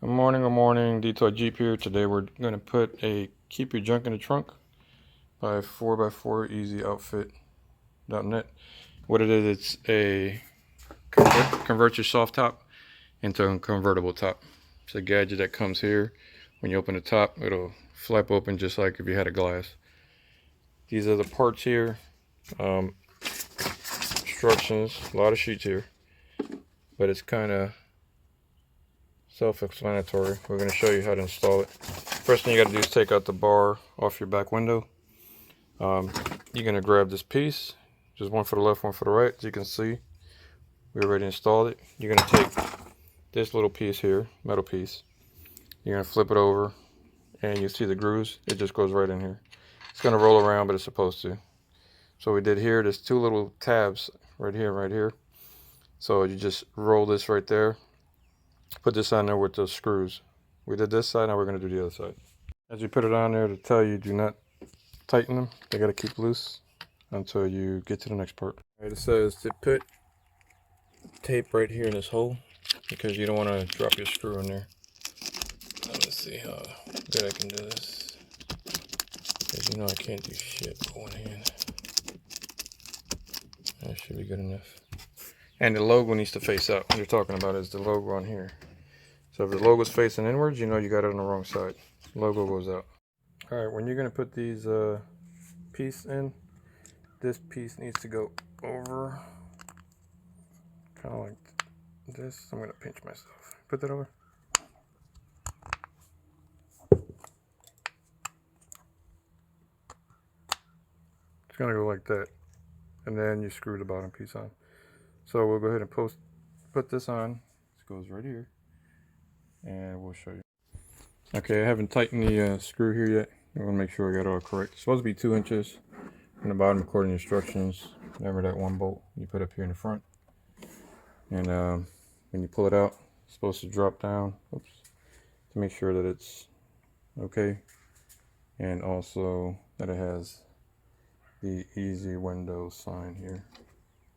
Good morning, Detour Jeep here. Today we're going to put a Keep Your Junk in the Trunk by 4x4 EZTRUNK.net. What it is, it's a convert your soft top into a convertible top. It's a gadget that comes here. When you open the top, it'll flap open just like if you had a glass. These are the parts here. Instructions, a lot of sheets here, but it's kind of self-explanatory. We're going to show you how to install it. First thing you got to do is take out the bar off your back window. You're going to grab this piece, just one for the left, one for the right. As you can see, we already installed it. You're going to take this little piece here, metal piece. You're going to flip it over, and you see the grooves. It just goes right in here. It's going to roll around, but it's supposed to. So we did here, there's two little tabs right here, right here. So you just roll this right there. Put this on there with those screws. We did this side, now we're going to do the other side. As you put it on there, to tell you, do not tighten them. They got to keep loose until you get to the next part. All right, it says to put tape right here in this hole because you don't want to drop your screw in there. Let's see how good I can do this. Because you know I can't do shit with one hand. That should be good enough. And the logo needs to face out. What you're talking about is the logo on here. So if the logo's facing inwards, you know you got it on the wrong side. The logo goes out. All right, when you're gonna put these pieces in, this piece needs to go over, kind of like this. I'm gonna pinch myself. Put that over. It's gonna go like that, and then you screw the bottom piece on. So we'll go ahead and put this on. This goes right here, and we'll show you. Okay, I haven't tightened the screw here yet. I want to make sure I got it all correct. It's supposed to be 2 inches from the bottom according to instructions. Remember that one bolt you put up here in the front. And when you pull it out, it's supposed to drop down. Oops, to make sure that it's okay. And also that it has the easy window sign here.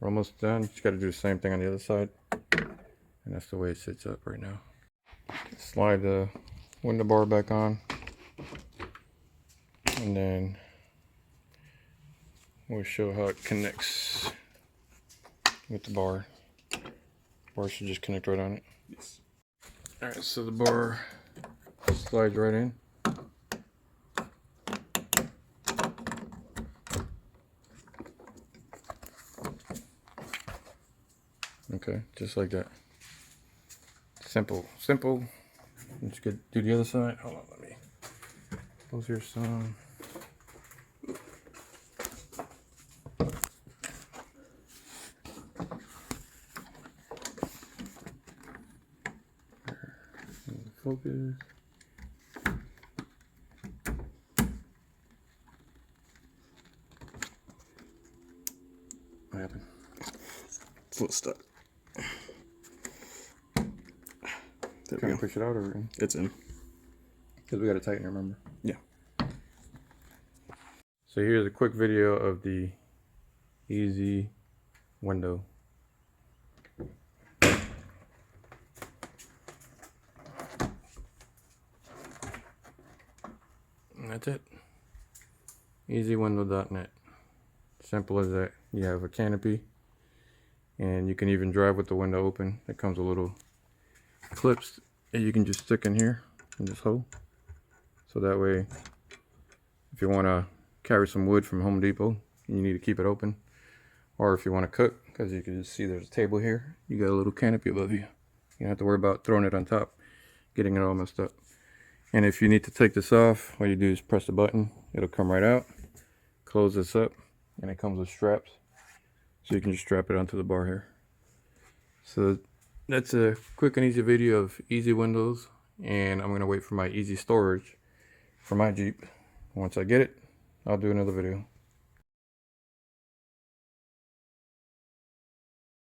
We're almost done. Just got to do the same thing on the other side. And that's the way it sits up right now. Slide the window bar back on. And then we'll show how it connects with the bar. Bar should just connect right on it. Yes. Alright, so the bar slides right in. Okay, just like that. Simple. Let's do the other side. Hold on, let me close here some. Focus. What happened? It's a little stuck. There Can we I go. push it out or in? It's in. Because we got to tighten it, remember? Yeah. So here's a quick video of the easy window. And that's it. EZWindow.net. Simple as that. You have a canopy, and you can even drive with the window open. It comes with little clips that you can just stick in here in this hole. So that way, if you want to carry some wood from Home Depot, you need to keep it open. Or if you want to cook, because you can just see there's a table here, you got a little canopy above you. You don't have to worry about throwing it on top, getting it all messed up. And if you need to take this off, all you do is press the button. It'll come right out. Close this up, and it comes with straps. So you can just strap it onto the bar here. So that's a quick and easy video of easy windows. And I'm going to wait for my easy storage for my Jeep. Once I get it, I'll do another video.